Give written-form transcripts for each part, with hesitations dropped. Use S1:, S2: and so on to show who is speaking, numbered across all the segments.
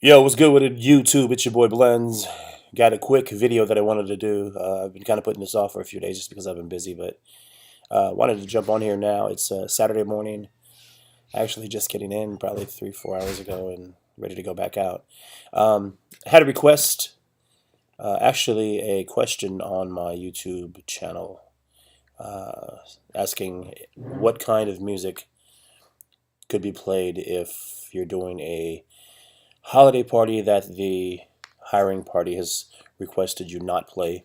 S1: Yo, what's good with it, YouTube? It's your boy Blends. Got a quick video that I wanted to do. I've been kind of putting this off for a few days just because I've been busy, but wanted to jump on here now. It's Saturday morning. Actually, just getting in probably 3, 4 hours ago and ready to go back out. Had a request, actually a question on my YouTube channel, asking what kind of music could be played if you're doing a holiday party that the hiring party has requested you not play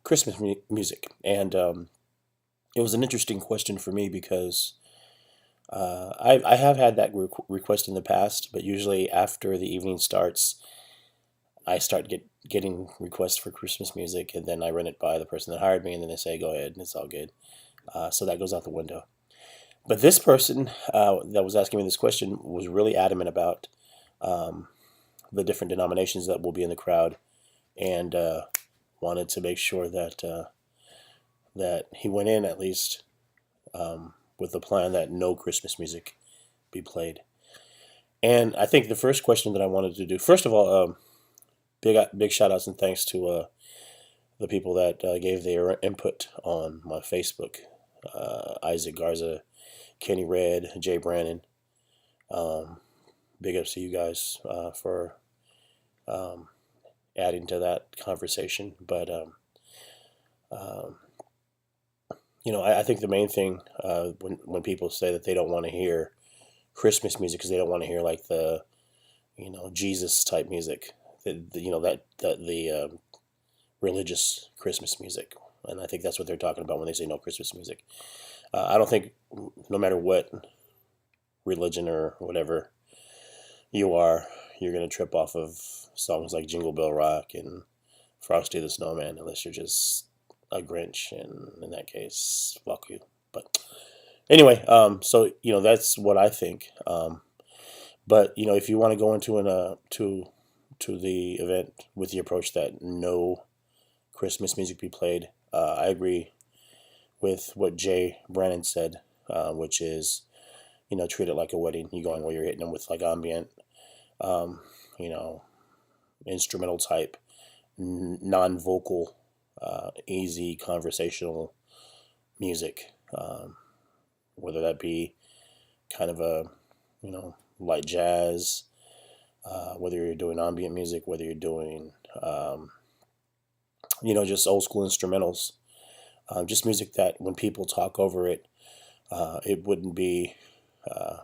S1: Christmas music. And it was an interesting question for me because I have had that request in the past, but usually after the evening starts, I start getting requests for Christmas music, and then I run it by the person that hired me, and then they say, go ahead, and it's all good. So that goes out the window. But this person that was asking me this question was really adamant about um, the different denominations that will be in the crowd, and wanted to make sure that he went in at least with the plan that no Christmas music be played. And I think the first question that I wanted to do, first of all, big shout outs and thanks to the people that gave their input on my Facebook: Isaac Garza, Kenny Red, Jay Brannon. Um, Big ups to you guys for um, adding to that conversation. But um, I think the main thing when people say that they don't want to hear Christmas music because they don't want to hear like the Jesus type music, the religious Christmas music, and I think that's what they're talking about when they say no Christmas music. I don't think no matter what religion or whatever you are, you're gonna trip off of songs like Jingle Bell Rock and Frosty the Snowman unless you're just a Grinch, and in that case, fuck you. But anyway, so that's what I think. But if you want to go into to the event with the approach that no Christmas music be played, I agree with what Jay Brannon said, which is treat it like a wedding. You going where you're hitting them with like ambient, um, you know, instrumental type, non-vocal, easy conversational music, whether that be kind of a light jazz, whether you're doing ambient music, whether you're doing just old school instrumentals, just music that when people talk over it, it wouldn't be uh,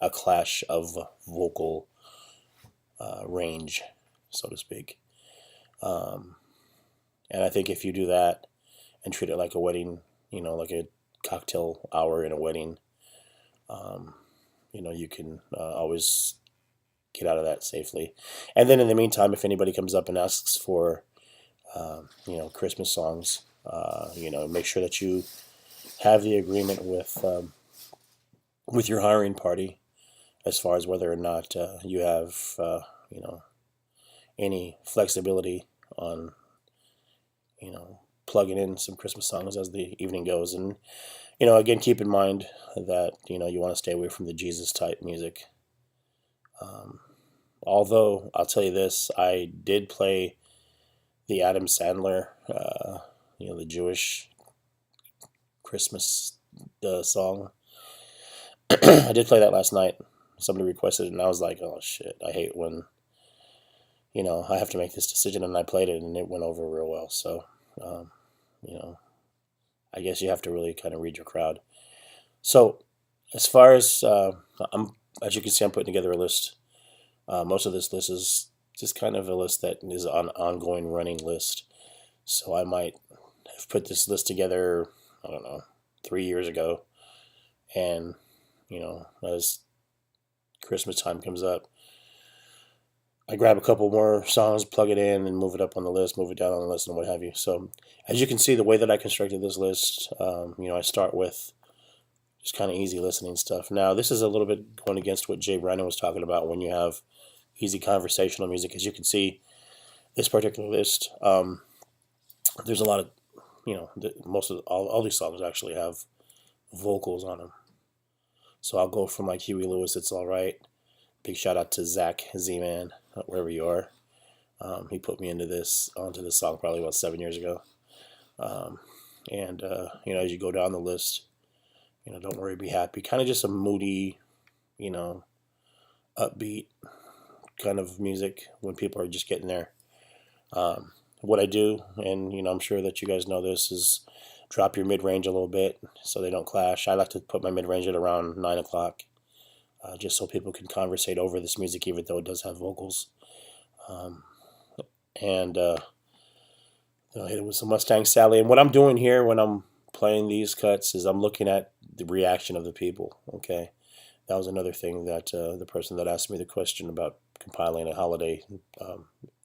S1: a clash of vocal range, so to speak. Um, and I think if you do that and treat it like a wedding, like a cocktail hour in a wedding, um, you can always get out of that safely. And then in the meantime, if anybody comes up and asks for, Christmas songs, make sure that you have the agreement with your hiring party as far as whether or not you have, you know, any flexibility on, plugging in some Christmas songs as the evening goes. And, again, keep in mind that, you want to stay away from the Jesus type music. Um, Although I'll tell you this, I did play the Adam Sandler, the Jewish Christmas song. I did play that last night. Somebody requested it, and I was like, "Oh shit! I hate when I have to make this decision." And I played it, and it went over real well. So, um, you know, I guess you have to really kind of read your crowd. So, as far as as you can see, I'm putting together a list. Most of this list is just kind of a list that is an ongoing running list. So I might have put this list together, I don't know, 3 years ago. And, as Christmas time comes up, I grab a couple more songs, plug it in, and move it up on the list, move it down on the list, and what have you. So as you can see, the way that I constructed this list, I start with just kind of easy listening stuff. Now, this is a little bit going against what Jay Brennan was talking about when you have easy conversational music. As you can see, this particular list, there's a lot of, most of all these songs actually have vocals on them. So I'll go from like Huey Lewis, It's All Right, Big shout out to Zach Z-Man, wherever you are. He put me onto this song probably about 7 years ago. And as you go down the list, Don't Worry, Be Happy, kind of just a moody, upbeat kind of music when people are just getting there. What I do, and I'm sure that you guys know this, is drop your mid-range a little bit so they don't clash. I like to put my mid-range at around 9 o'clock, just so people can conversate over this music, even though it does have vocals. And hit it with some Mustang Sally. And what I'm doing here when I'm playing these cuts is I'm looking at the reaction of the people. Okay, that was another thing that the person that asked me the question about compiling a holiday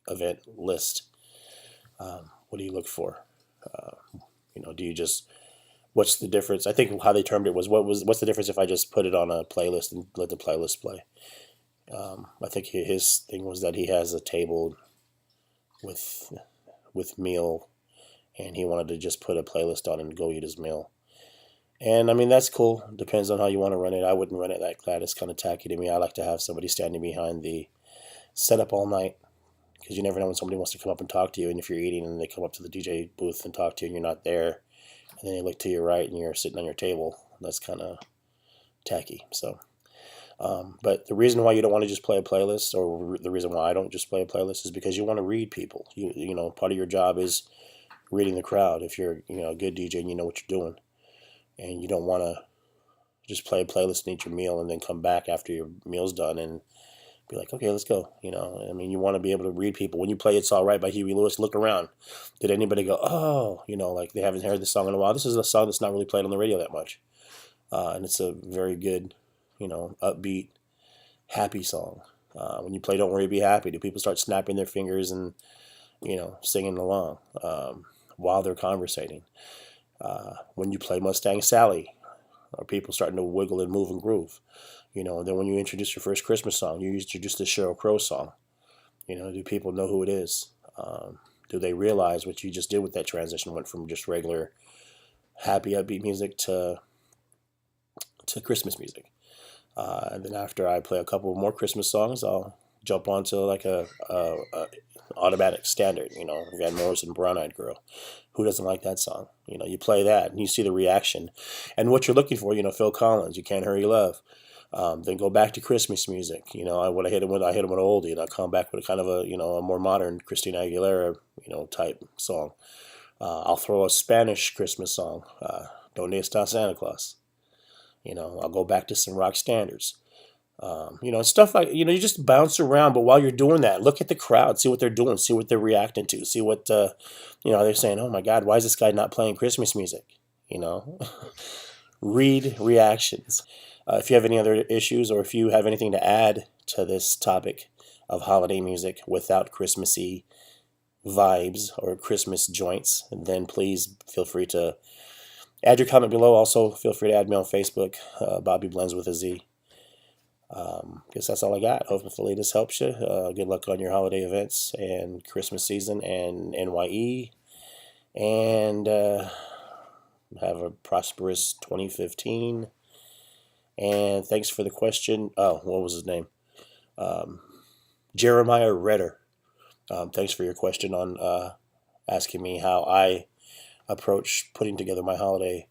S1: event list. What do you look for? Do you just, what's the difference? I think how they termed it was what's the difference if I just put it on a playlist and let the playlist play? I think his thing was that he has a table with meal, and he wanted to just put a playlist on and go eat his meal. And I mean, that's cool. Depends on how you want to run it. I wouldn't run it like that. It's kind of tacky to me. I like to have somebody standing behind the setup all night, because you never know when somebody wants to come up and talk to you. And if you're eating and they come up to the DJ booth and talk to you and you're not there, and then you look to your right and you're sitting on your table, that's kind of tacky. So, but the reason why you don't want to just play a playlist, or the reason why I don't just play a playlist, is because you want to read people. Part of your job is reading the crowd. If you're a good DJ and you know what you're doing, and you don't want to just play a playlist and eat your meal and then come back after your meal's done and be like, okay, let's go. I mean, you want to be able to read people. When you play It's All Right by Huey Lewis, look around. Did anybody go, oh, like they haven't heard this song in a while? This is a song that's not really played on the radio that much. And it's a very good, upbeat, happy song. When you play Don't Worry, Be Happy, do people start snapping their fingers and, singing along while they're conversating? When you play Mustang Sally, are people starting to wiggle and move and groove? Then when you introduce your first Christmas song, you introduce the Sheryl Crow song. Do people know who it is? Do they realize what you just did with that transition? Went from just regular happy, upbeat music to Christmas music. And then after I play a couple more Christmas songs, I'll jump onto like a automatic standard, Van Morrison, Brown Eyed Girl. Who doesn't like that song? You play that and you see the reaction. And what you're looking for, Phil Collins, You Can't Hurry Love. Then go back to Christmas music. I hit him with oldie, and I come back with a kind of a more modern Christina Aguilera, type song. I'll throw a Spanish Christmas song, Donde Está Santa Claus. I'll go back to some rock standards. Stuff like, you just bounce around. But while you're doing that, look at the crowd, see what they're doing, see what they're reacting to, see what, they're saying, oh my God, why is this guy not playing Christmas music? Read reactions. If you have any other issues, or if you have anything to add to this topic of holiday music without Christmassy vibes or Christmas joints, then please feel free to add your comment below. Also, feel free to add me on Facebook, Bobby Blends with a Z. Guess that's all I got. Hopefully this helps you. Good luck on your holiday events and Christmas season and NYE. And have a prosperous 2015. And thanks for the question. Oh, what was his name? Jeremiah Redder. Thanks for your question on asking me how I approach putting together my holiday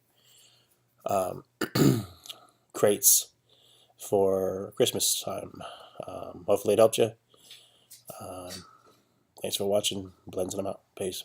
S1: crates for Christmas time. Hopefully it helped you. Thanks for watching. Blends them out. Peace.